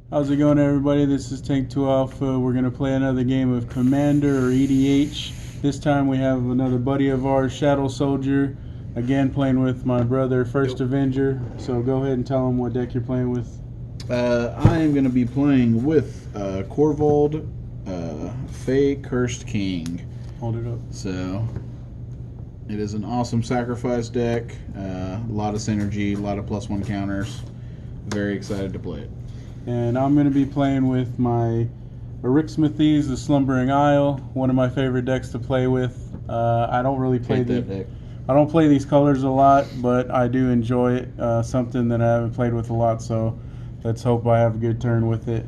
How's it going, everybody? This is Tank 2 Alpha. We're going to play another game of Commander or EDH. This time we have another buddy of ours, Shadow Soldier. Again, playing with my brother, First Avenger. So go ahead and tell him what deck you're playing with. I am going to be playing with Corvold, Fey Cursed King. Hold it up. So, it is an awesome sacrifice deck. A lot of synergy, a lot of +1 counters. Very excited to play it. And I'm going to be playing with my Erixmathes, the Slumbering Isle, one of my favorite decks to play with. I don't really play that deck. I don't play these colors a lot, but I do enjoy it. Something that I haven't played with a lot, so let's hope I have a good turn with it.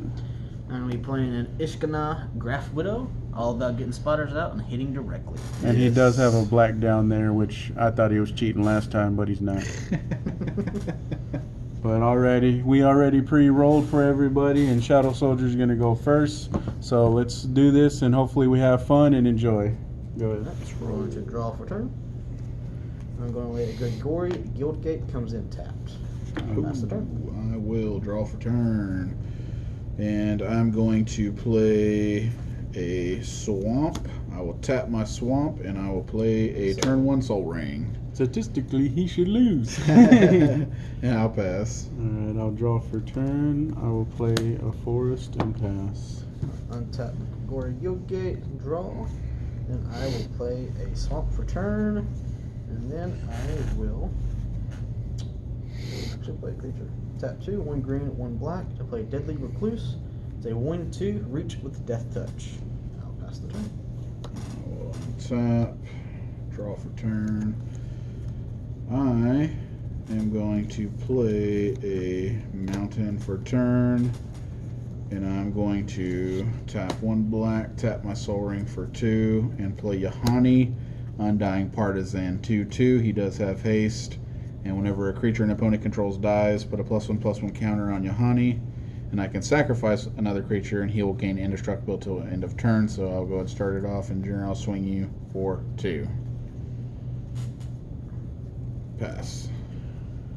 I'm going to be playing an Ishkana Graph Widow, all about getting spotters out and hitting directly. And he does have a black down there, which I thought he was cheating last time, but he's not. But we already pre-rolled for everybody, and Shadow Soldier's going to go first. So let's do this, and hopefully we have fun and enjoy. Go ahead. Next, we're going to draw for turn. I'm going to lay a Grigori Guildgate comes in tapped. Pass the turn. I will draw for turn. And I'm going to play a swamp. I will tap my swamp, and I will play a turn 1 Soul Ring. Statistically, he should lose. And I'll pass. Alright, I'll draw for turn. I will play a forest and pass. Untap Grigori Guildgate, draw. Then I will play a swamp for turn. And then I will actually play a creature. Tap 2, 1 green, 1 black to play Deadly Recluse. It's a 1/2 reach with Death Touch. I'll pass the turn. I will tap, draw for turn. I am going to play a mountain for turn, and I'm going to tap 1 black, tap my Soul Ring for 2, and play Yahani, Undying Partisan 2/2. He does have haste, and whenever a creature an opponent controls dies, put a +1/+1 counter on Yahani, and I can sacrifice another creature, and he will gain indestructible till end of turn. So I'll go ahead and start it off, and I'll swing you for 2. Pass.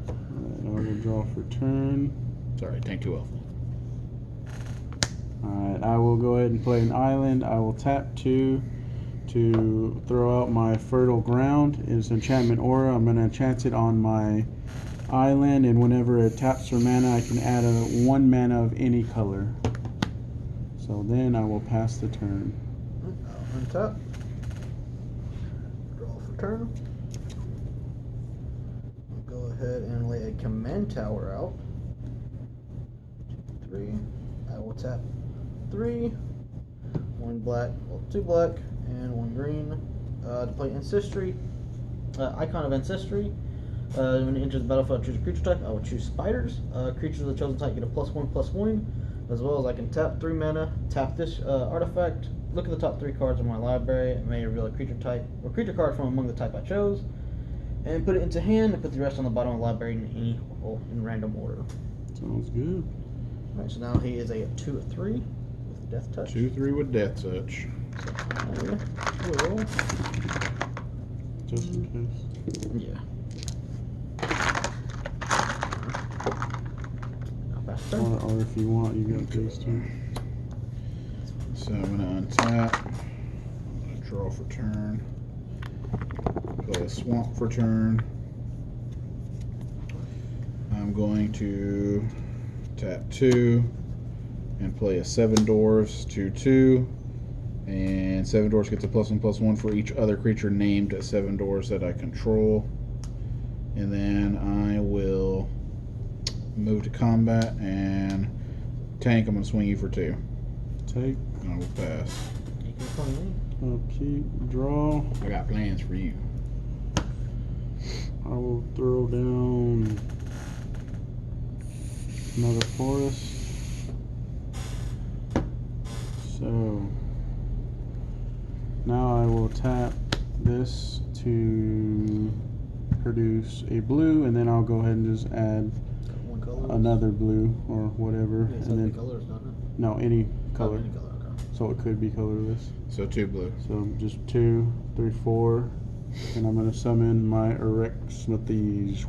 Alright, I will draw for turn. Sorry, Tank 2 Alpha. Alright, I will go ahead and play an island. I will tap 2 to throw out my Fertile Ground. It's an enchantment aura. I'm going to enchant it on my island, and whenever it taps for mana, I can add a 1 mana of any color. So then I will pass the turn. I'll untap. Draw for turn. I'll go ahead and lay a command tower out. 2, 3. I will tap 3. 1 black, well, 2 black, and 1 green to play Ancestry. Icon of Ancestry. When it enters the battlefield, I choose a creature type. I will choose spiders. Creatures of the chosen type get a +1/+1, as well as I can tap 3 mana, tap this artifact, look at the top 3 cards of my library, and may reveal a creature type or creature card from among the type I chose, and put it into hand, and put the rest on the bottom of the library in random order. Sounds good. Alright, so now he is a 2/3 with Death Touch. 2/3 with Death Touch. So I will, Just in case. yeah. I'll pass the turn. Or if you want, you got these too. So I'm going to untap. I'm going to draw for turn. Play a swamp for turn. I'm going to tap 2 and play a 7 Dwarves 2/2. And 7 Dwarves gets a +1/+1 for each other creature named 7 Dwarves that I control. And then I will move to combat, and Tank, I'm going to swing you for 2. Take, I will pass. You can call me. upkeep, draw. I got plans for you. I will throw down another forest. So now I will tap this to produce a blue, and then I'll go ahead and just add One color. another blue or whatever. Yeah, it's and not then the colors, doesn't it? no, any color. Any color, okay. So it could be colorless. So 2 blue. So just 2, 3, 4, and I'm going to summon my Erixmathes.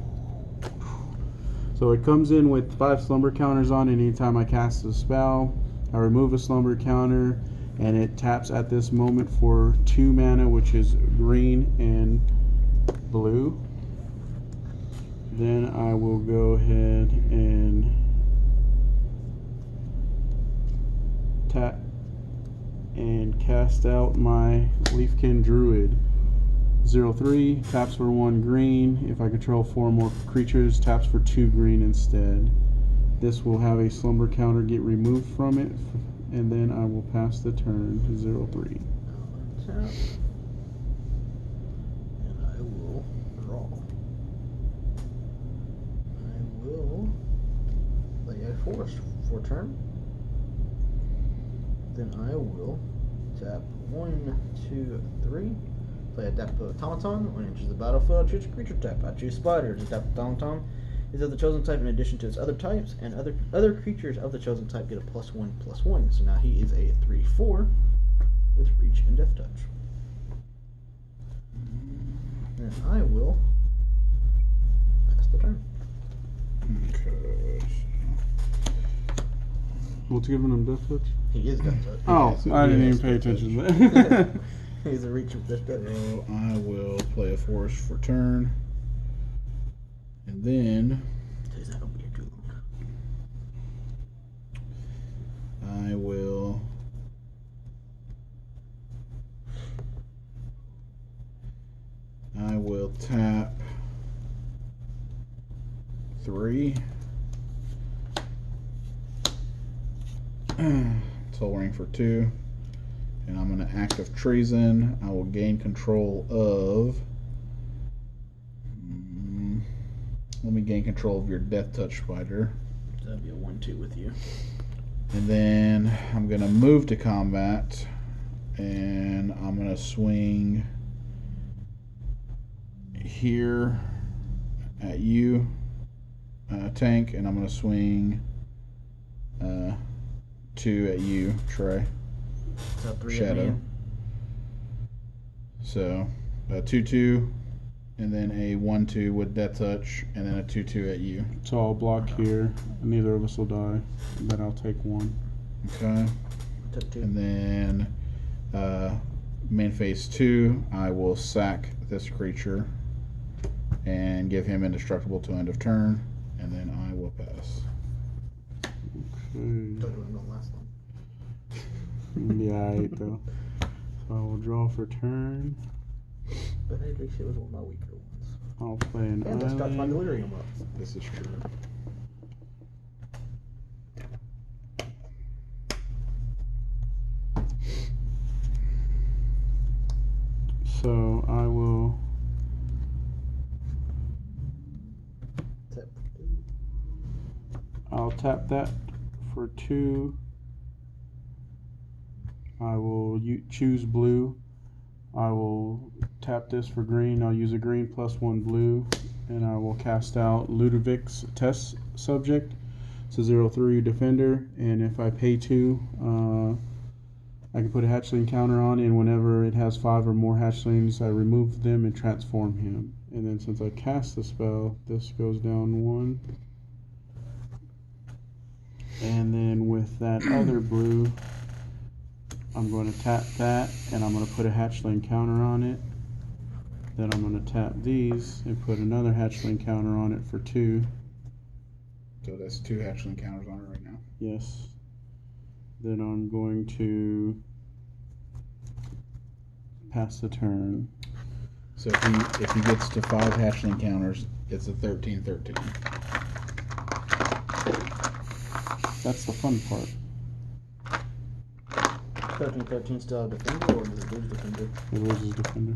So So it comes in with 5 slumber counters on it anytime I cast a spell. I remove a slumber counter, and it taps at this moment for 2 mana, which is green and blue. Then I will go ahead and tap and cast out my Leafkin Druid. 0/3, taps for 1 green. If I control 4 more creatures, taps for 2 green instead. This will have a slumber counter get removed from it, and then I will pass the turn to 0/3. Tap. And I will draw. I will play a forest for turn. Then I will tap 1, 2, 3. Play a Adapt Automaton. When it enters the battlefield, choose a creature type. I choose Spider. Adapt Automaton is of the chosen type in addition to its other types, and other creatures of the chosen type get a +1/+1. So now he is a 3/4 with Reach and Death Touch. And I will pass the turn. Okay. What's giving him Death Touch? He is Death Touch. Oh, so I he didn't has even pay Death attention Touch. to that. He's a Reach with Death Touch. So I will play a forest for turn. And then He's not gonna be here too long. I will tap 3. Soul Ring for 2. And I'm going to Active Treason. I will gain control of. Let me gain control of your Death Touch Spider. That'd be a 1/2 with you. And then I'm going to move to combat. And I'm going to swing here at you, Tank. And I'm going to swing 2 at you, Trey. So 3 Shadow. So 2/2, and then a 1/2 with Death Touch, and then a 2/2 at you. So I'll block here. Neither of us will die, but I'll take 1. Okay. Took 2. And then main phase 2, I will sack this creature and give him indestructible till end of turn, and then I will pass. Okay. Don't do it, don't last long. Yeah, I ate though. So I will draw for turn. But at least it was one of my weaker ones. I'll play an And I stopped my island. delirium up. This is true. So I will Tap 2. I'll tap that for 2. I will choose blue. I will tap this for green. I'll use a green +1 blue, and I will cast out Ludovic's Test Subject. It's a 0/3 defender, and if I pay 2, I can put a hatchling counter on, and whenever it has 5 or more hatchlings, I remove them and transform him. And then since I cast the spell, this goes down 1. And then with that other blue, I'm going to tap that, and I'm going to put a hatchling counter on it. Then I'm going to tap these and put another hatchling counter on it for 2. So that's 2 hatchling counters on it right now. Yes. Then I'm going to pass the turn. So if he gets to 5 hatchling counters, it's a 13/13. That's the fun part. 13/13 still have defender, or does it lose defender? It loses defender.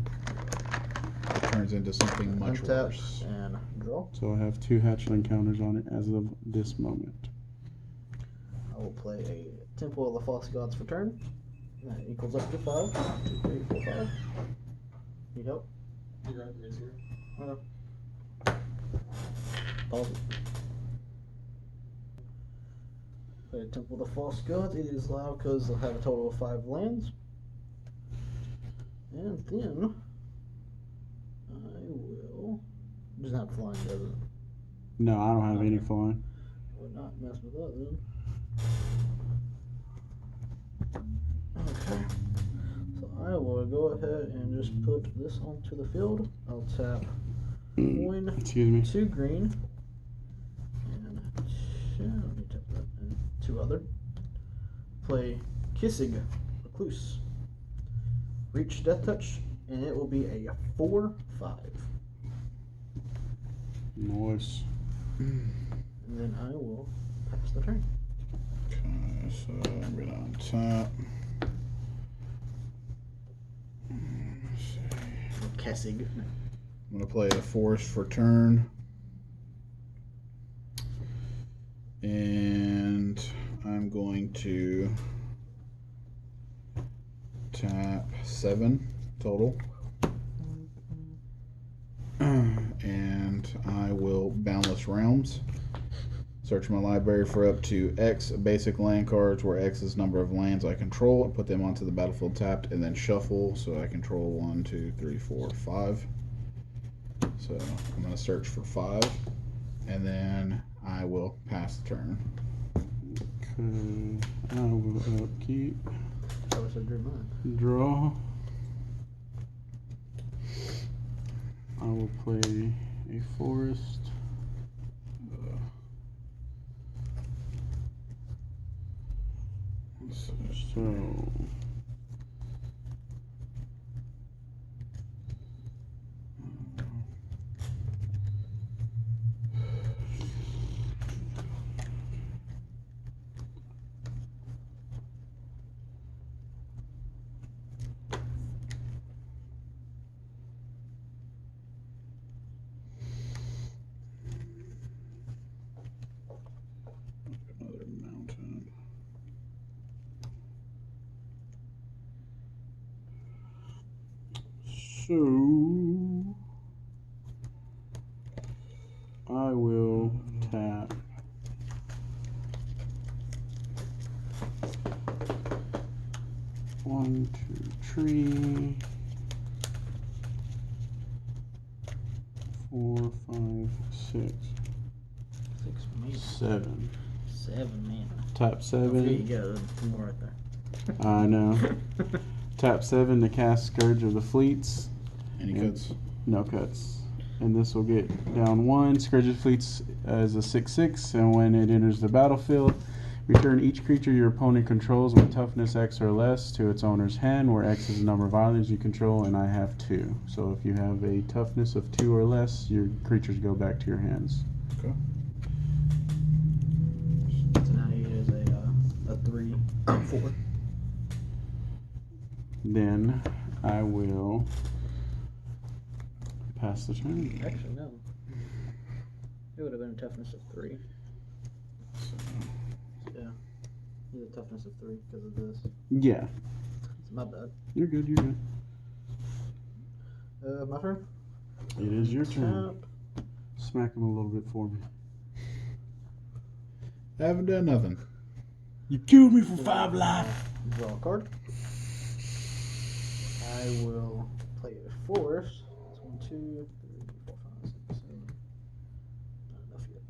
It turns into something much Untap worse. and draw. So I have 2 hatchling counters on it as of this moment. I will play a Temple of the False Gods for turn. That equals up to 5. 2, 3, 4, 5. Need help? You're right, raise here. Pause it. Play a Temple of the False Gods. It is allowed because they'll have a total of 5 lands. And then I will. Doesn't have flying, does it? No, I don't have any flying. I would not mess with that then. Okay. So I will go ahead and just put this onto the field. I'll tap one, Excuse me. 2 green, and let me tap that, and 2 other. Play Kissing Recluse. Reach Death Touch, and it will be a 4/5. Nice. And then I will pass the turn. Okay, so I'm gonna untap. Kessig. I'm gonna play a forest for turn, and I'm going to tap 7 total, and I will Boundless Realms. Search my library for up to X basic land cards, where X is number of lands I control, and put them onto the battlefield tapped, and then shuffle so I control 1, 2, 3, 4, 5. So I'm going to search for 5, and then I will pass the turn. Okay, I will upkeep. I wish I drew mine. Draw. I will play a forest. So Another mountain. So I will tap one, two, tree, 4, 5, 6, 6 mana. 7. 7 mana. Tap There 7. you go. There's more right there. I know. Tap 7 to cast Scourge of the Fleets. Any Yeah. cuts? No cuts. And this will get down 1. Scourge of the Fleets as a 6/6, and when it enters the battlefield, return each creature your opponent controls with toughness X or less to its owner's hand, where X is the number of islands you control, and I have 2. So if you have a toughness of 2 or less, your creatures go back to your hands. Okay. So now he is a 3, 4. Then I will pass the turn. Actually, no. It would have been a toughness of 3. Yeah. He's a toughness of 3 because of this. Yeah, It's my bad. you're good, you're good. My turn? It is your turn. Tap. Smack him a little bit for me. I haven't done nothing. You killed me for 5 life. Draw a card. I will play a forest. It's 1, 2, 3, 4, 5, 6, 7. Not enough yet.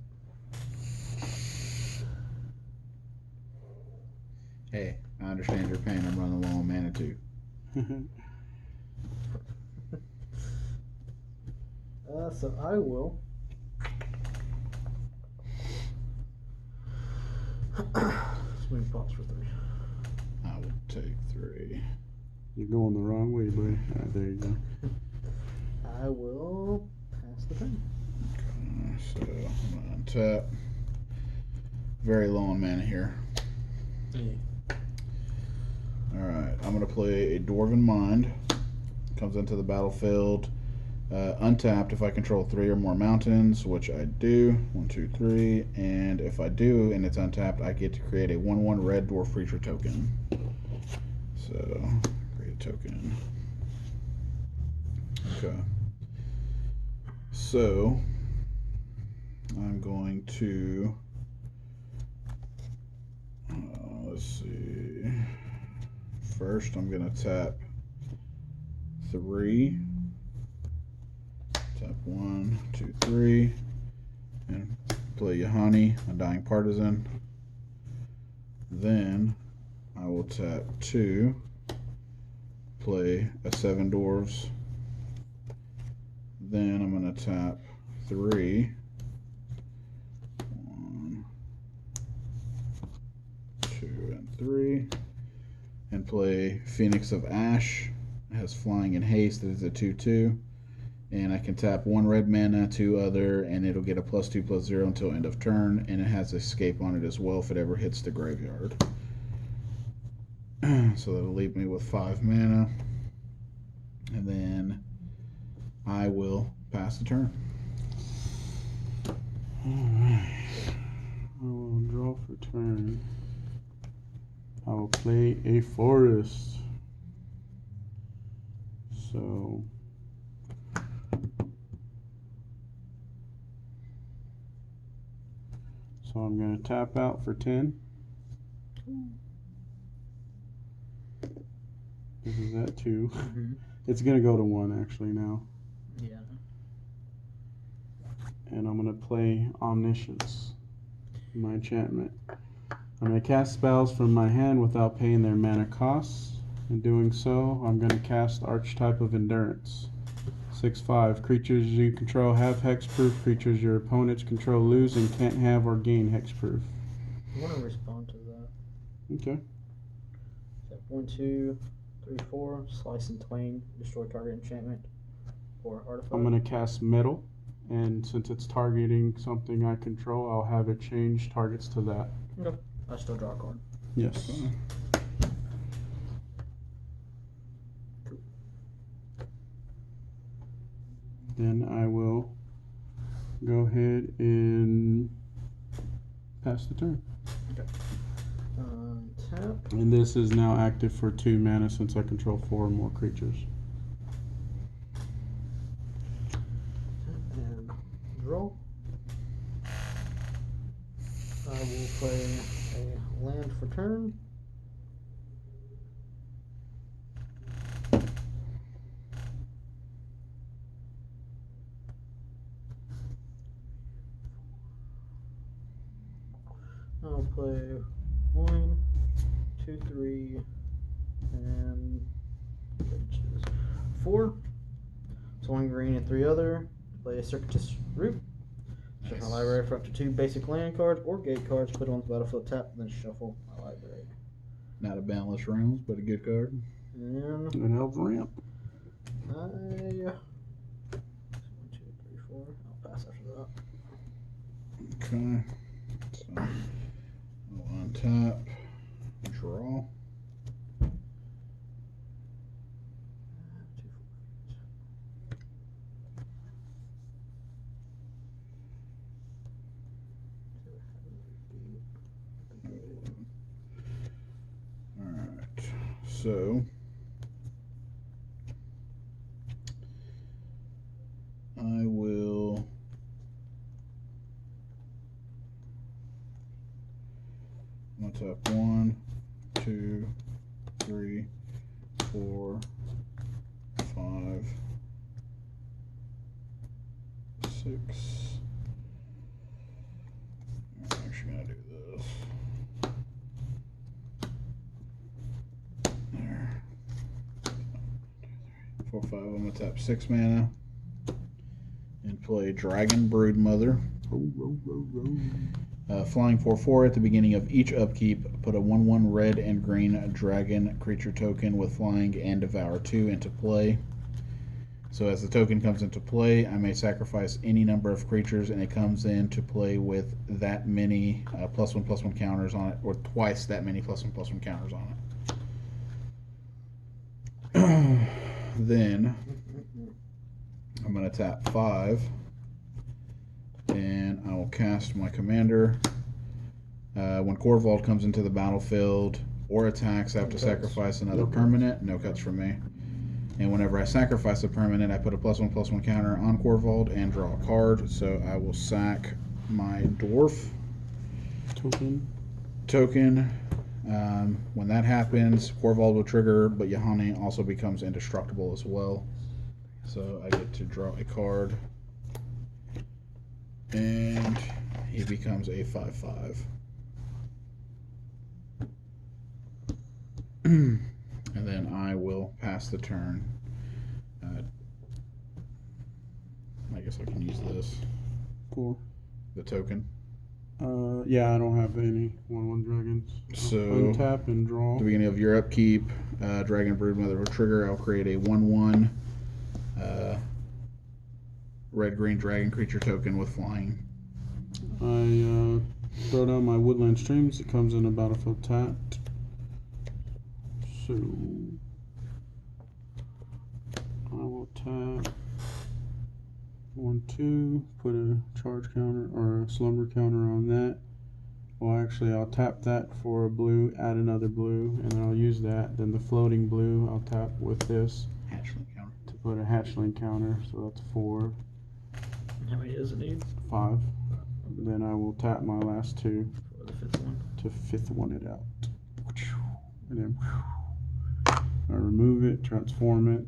Hey, I understand your pain. I'm running low on mana too. So I will swing pots for 3. I will take 3. You're going the wrong way, buddy. Alright, there you go. I will pass the turn. So I'm gonna untap. Very low on mana here. Alright, I'm gonna play a Dwarven Mind. Comes into the battlefield. Untapped if I control 3 or more mountains, which I do. 1, 2, 3. And if I do and it's untapped, I get to create a 1/1 red dwarf creature token. So create a token. Okay. So I'm going to let's see. First, I'm gonna tap 3. Tap 1, 2, 3, and play Yahani, a Dying Partisan. Then I will tap 2, play a 7 Dwarves. Then I'm going to tap 3. 1, 2, and 3. And play Phoenix of Ash. It has flying and haste. It is a 2/2. And I can tap 1 red mana, 2 other, and it'll get a +2/+0 until end of turn. And it has escape on it as well if it ever hits the graveyard. So that'll leave me with 5 mana. And then I will pass the turn. Alright. I will draw for turn. I will play a forest. So I'm going to tap out for 10. This is at 2. It's going to go to 1 actually now. Yeah. And I'm going to play Omniscience, my enchantment. I'm going to cast spells from my hand without paying their mana costs. In doing so, I'm going to cast Archetype of Endurance. 6/5. Creatures you control have hexproof. Creatures your opponents control lose and can't have or gain hexproof. I want to respond to that. Okay. 1, 2, 3, 4. Slice and twain. Destroy target enchantment or artifact. I'm going to cast Metal, and since it's targeting something I control, I'll have it change targets to that. Okay. I still draw a card. Yes. Then I will go ahead and pass the turn. Okay. Tap. And this is now active for 2 mana since I control 4 or more creatures. And draw. I will play a land for turn. I'll play 1, 2, 3, and 4. So 1 green and 3 other. Play a Circuitous Root. Check my library for up to 2 basic land cards or gate cards. Put on the battlefield, tap, then shuffle my library. Not a Boundless Realms, but a good card. And An Elf Ramp. 1, 2, 3, 4. I'll pass after that. Okay. So I'll untap, draw. Alright, so I will tap 1, 2, 3, 4, 5, 6. I'm actually gonna do this. There. 4, 5. I'm gonna tap 6 mana and play Dragon Broodmother. Flying 4/4 at the beginning of each upkeep, put a 1/1 red and green dragon creature token with flying and devour 2 into play. So as the token comes into play, I may sacrifice any number of creatures, and it comes into play with that many +1/+1 counters on it, or twice that many +1/+1 counters on it. Then I'm going to tap 5. And I will cast my commander. When Corvold comes into the battlefield or attacks, I have to sacrifice another permanent. No cuts from me. And whenever I sacrifice a permanent, I put a +1/+1 counter on Corvold and draw a card. So I will sack my dwarf token. When that happens, Corvold will trigger, but Yahani also becomes indestructible as well. So I get to draw a card. And he becomes a 5/5. And then I will pass the turn. I guess I can use this. Cool. The token. Yeah, I don't have any 1/1 dragons. So Untap and draw. at the beginning of your upkeep, Dragon Broodmother will trigger. I'll create a 1/1 red-green dragon creature token with flying. I throw down my Woodland Streams. It comes in a battlefield tapped. So I will tap 1/2, put a charge counter or a slumber counter on that. Well, actually, I'll tap that for a blue, add another blue, and then I'll use that. Then the floating blue, I'll tap with this Hatchling counter. to put a hatchling counter. So that's 4, How many does it need? 5. Then I will tap my last 2 For the 5th one. to 5th one it out. And then I remove it, transform it.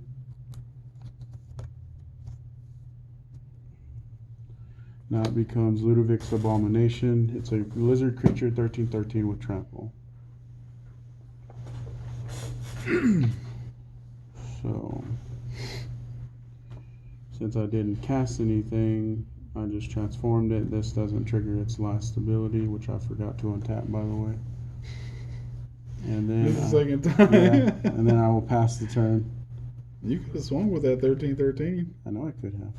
Now it becomes Ludovic's Abomination. It's a lizard creature, 13/13 with trample. So, since I didn't cast anything, I just transformed it. This doesn't trigger its last ability, which I forgot to untap, by the way. And then, This is the second time. yeah, and then I will pass the turn. You could have swung with that 13/13. I know I could have.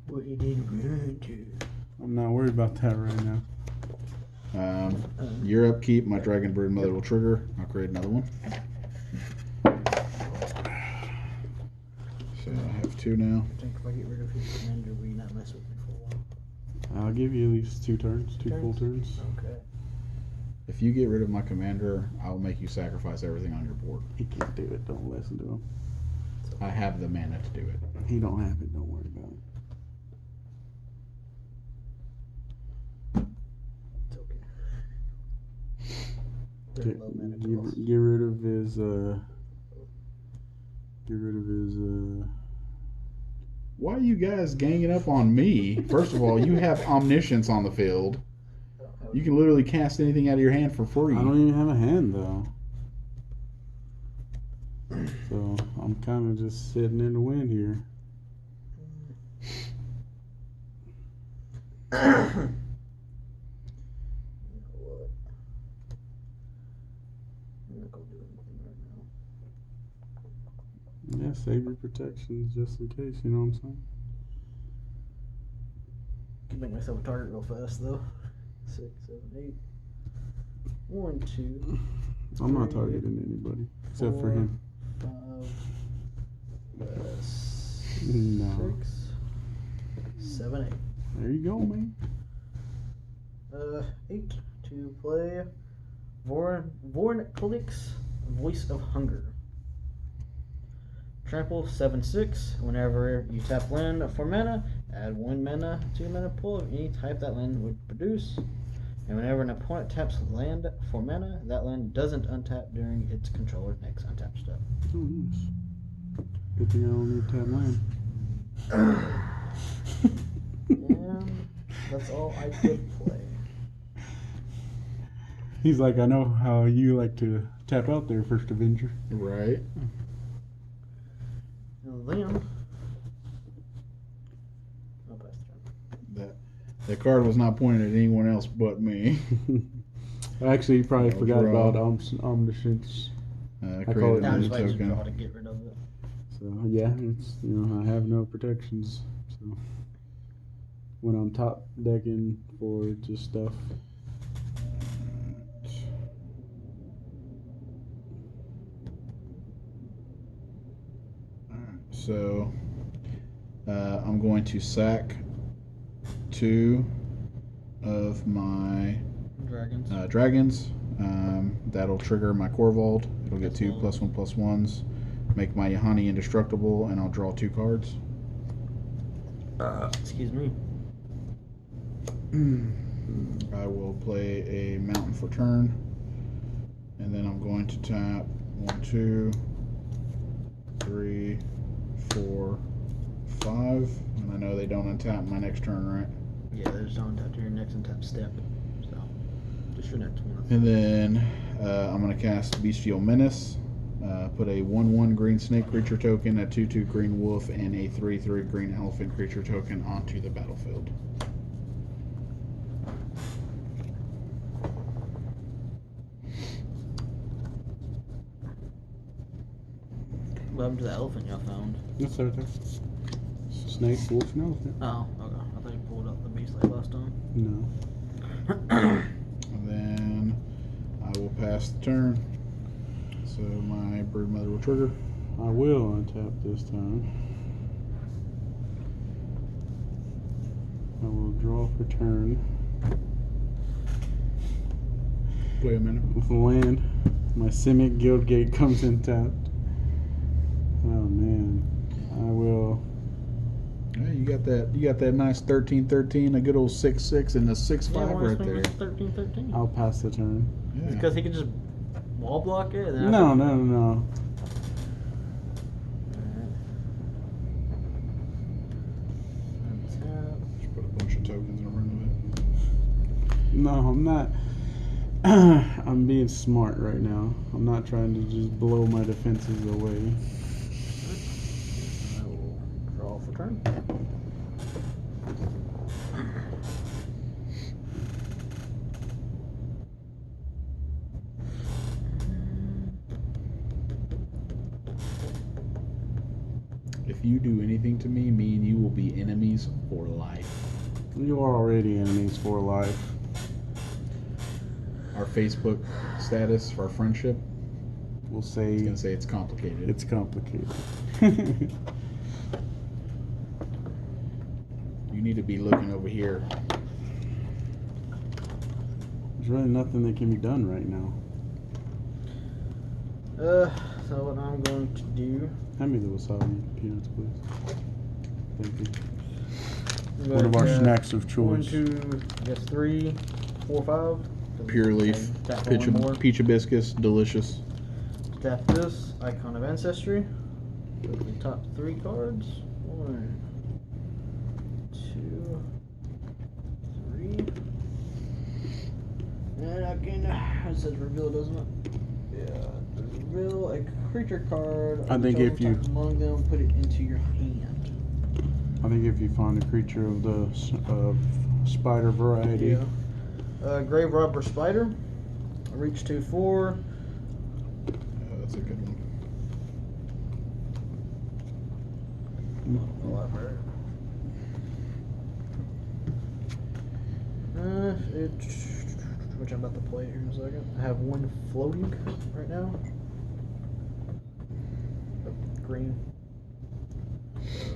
What you didn't want to. I'm not worried about that right now. Your upkeep, my Dragon Broodmother will trigger. I'll create another one. So I have 2 now. I think if I get rid of his commander, will you not mess with me for a while? I'll give you at least 2 turns, 2 full turns. Okay. If you get rid of my commander, I'll make you sacrifice everything on your board. He can't do it. Don't listen to him. I have the mana to do it. He don't have it. Don't worry about it. It's okay. Very low mana cost. Get rid of his. Get rid of his. Why are you guys ganging up on me? First of all, you have omniscience on the field. You can literally cast anything out of your hand for free. I don't even have a hand though. So I'm kind of just sitting in the wind here. You know what? I'm not gonna do anything right now. Yeah, save your protections just in case. You know what I'm saying? Can make myself a target real fast though. 6, 7, 8. 1, 2. I'm not targeting anybody except for him. 5. No. 6, 7, 8. There you go, man. 8 to play Vornklix, Voice of Hunger. Trample 7/6. Whenever you tap land for mana, add 1 mana to your mana pool of any type that land would produce. And whenever an opponent taps land for mana, that land doesn't untap during its controller's next untap step. Oh, nice. Good thing I don't need to tap land. And that's all I could play. He's like, I know how you like to tap out there, First Avenger. Right. And then I'll pass the turn. That card was not pointed at anyone else but me. Actually, you probably I'll forgot draw. about omniscience. I call created it Now a I'm new just waiting to draw token. to get rid of it. So yeah, it's I have no protections. So when I'm top decking for just stuff. So I'm going to sack 2 of my Dragons. dragons. That'll trigger my Corvold. It'll get 2 +1/+1s. Make my Yahani indestructible, and I'll draw 2 cards. Excuse me. I will play a mountain for turn, and then I'm going to tap 1, 2, 3, 4, 5. And I know they don't untap my next turn, right? Yeah, there's on tap to your next untap step. So, just your next one. And then I'm going to cast Bestial Menace. Put a 1/1 green snake creature token, a 2/2 green wolf, and a 3/3 green elephant creature token onto the battlefield. What happened to the elephant y'all found? That's right there. Snake, wolf, and elephant. Oh, okay. I thought you pulled up the beast like last time. No. And then I will pass the turn. So my Broodmother will trigger. I will untap this time. I will draw for turn. Wait a minute. With land, my Simic Guildgate comes in tapped. Oh man. I will. Hey, you got that nice 13/13, a good old 6/6, and a 6/5 right there. 13/13. I'll pass the turn. Yeah. Because he can just wall block it. And then No, after- no, no, no. Untap. Just put a bunch of tokens in front of it. No, I'm not. I'm being smart right now. I'm not trying to just blow my defenses away. I will draw for turn. If you do anything to me, me and you will be enemies for life. You are already enemies for life. Our Facebook status for our friendship, We'll it's say gonna say it's complicated. it's complicated. You need to be looking over here. There's really nothing that can be done right now. So what I'm going to do. Hand me the wasabi peanuts, please. Thank you. I'm One going of our to snacks of 1, choice. 2, I guess 3, 4, 5. Pure leaf, Tap peach, one more. peach hibiscus, delicious. Tap this icon of ancestry. Look at the top 3 cards. 1, 2, 3. And I can. It says reveal, doesn't it? Yeah. Reveal a creature card. I think if you- among them, put it into your hand. I think if you find a creature of the spider variety, Yeah. Grave Robber Spider. Reach 2/4. That's a good one. Library. Which I'm about to play here in a second. I have 1 floating right now. Oh, green. So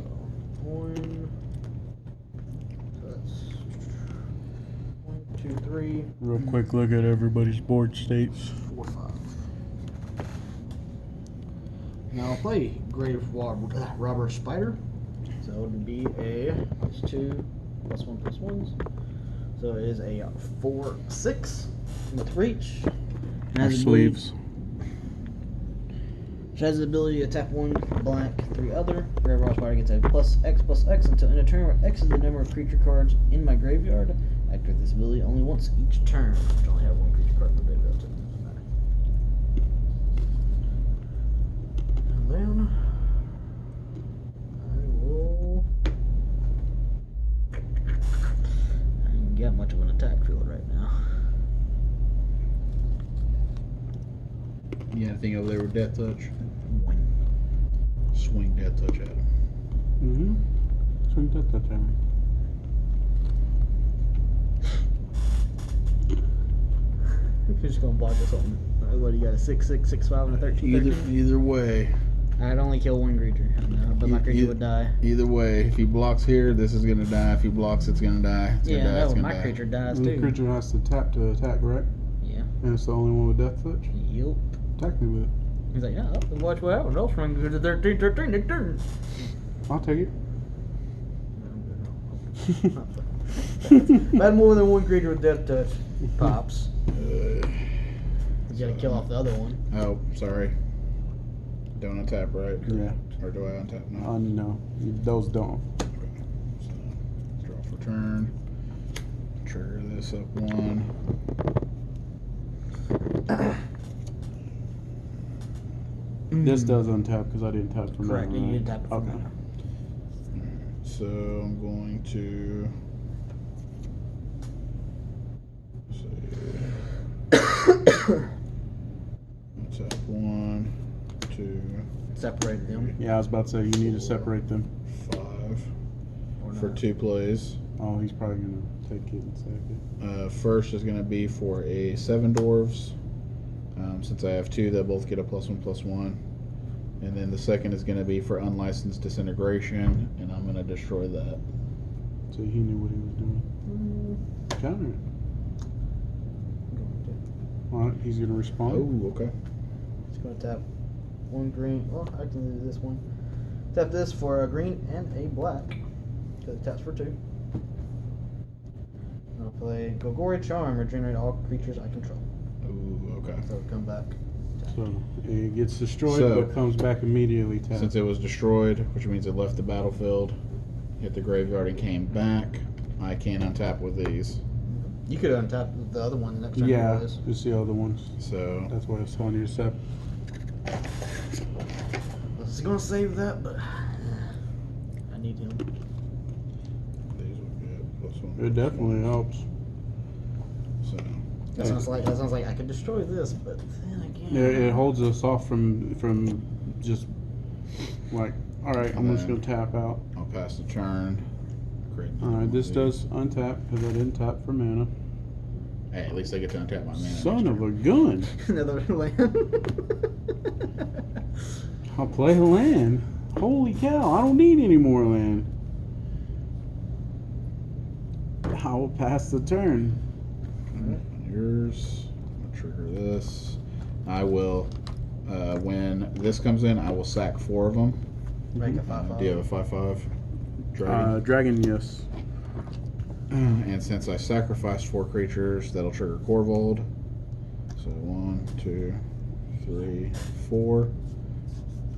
1. So that's 1, 2, 3, real quick look at everybody's board states. 4, 5. Now I'll play Grave Robber Spider. So it would be a +2, +1, +1s. So it is a 4/6 with reach. And Our has the ability- sleeves. Which has the ability to tap 1 black, 3 other. Grave Robber Spider gets a +X/+X until in a turn where X is the number of creature cards in my graveyard. Activate this ability only once each turn. Which only have 1 creature card in the graveyard. So it doesn't matter. And then I will. I ain't got much of an attack field right now. You got anything over there with Death Touch? One. Swing Death Touch at him. Mm-hmm. Swing that time. You're just gonna block or something. What do you got? A 6/6, 6/5, and a 13/13? Either way. I'd only kill 1 creature, but my creature would die. Either way, if he blocks here, this is gonna die. If he blocks, it's gonna die. It's Yeah, gonna die. It's no, gonna my die. creature dies The too. creature has to tap to attack, right? Yeah. And it's the only one with death touch? Yep. Attack me with it. He's like, yeah, watch what happens. I'll swing to the 13/13 next turn. I'll take it. If I had more than 1 creature with death touch, pops. You gotta kill off the other one. Oh, sorry. Don't untap, right? Yeah. Or do I untap? No. No. Those don't. So, draw for turn. trigger this up 1. This does untap because I didn't tap for mana. Correct. You right? didn't tap it for Okay. mana. So I'm going to tap 1, 2, Separate them. Yeah, I was about to say you need to separate them. 5 Or for not. 2 plays. Oh, he's probably gonna take it in a second. First is going to be for a 7 dwarves. Since I have 2, they both get a +1/+1. And then the second is going to be for unlicensed disintegration, and I'm going to destroy that. So he knew what he was doing. Counter it. Alright, he's gonna respond. Oh, okay. Just gonna tap 1 green. Well, I can do this one. Tap this for a green and a black. Because it taps for 2. I'll play Gogori Charm, regenerate all creatures I control. Ooh, okay. So come back. So it gets destroyed, So- but comes back immediately. Tap. Since it was destroyed, which means it left the battlefield, hit the graveyard and came back, I can untap with these. You could untap the other one next time. Yeah, You do this. it's the other ones. So That's why I was telling you to set. I was gonna save that, but I need him. these will get +1/+1. It definitely helps. So That sounds like I could destroy this, but then again. It holds us off from just like, all right, I'm just gonna tap out. I'll pass the turn. Create All right, this these. does untap because I didn't tap for mana. Hey, at least I get to untap my mana. Son of a gun! Another land. I'll play a land. Holy cow! I don't need any more land. I will pass the turn. Yours. I'll trigger this. I will. When this comes in, I will sack 4 of them. Make a 5/5. Do you have a 5/5? Dragon. Dragon, yes. And since I sacrificed 4 creatures, that'll trigger Corvold. So 1, 2, 3, 4.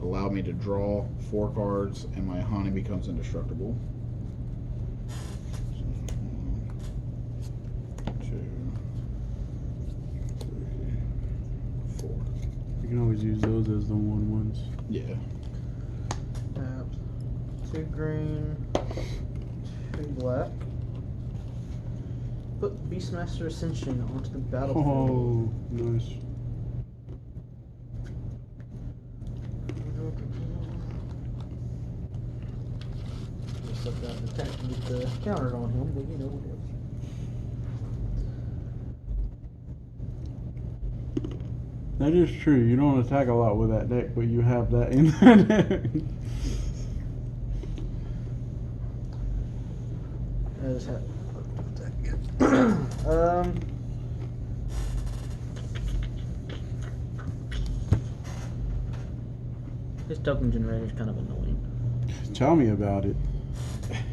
Allow me to draw 4 cards, and my Hani becomes indestructible. So 1, 2, 3, 4. You can always use those as the 1/1s. Yeah. Tap 2 green, 2 black. Put Beastmaster Ascension onto the battlefield. Oh, nice. Just like that attack to get the counter on him, but you know what That is true. You don't attack a lot with that deck, but you have that in that deck. I just had. His token generator is kind of annoying. Tell me about it.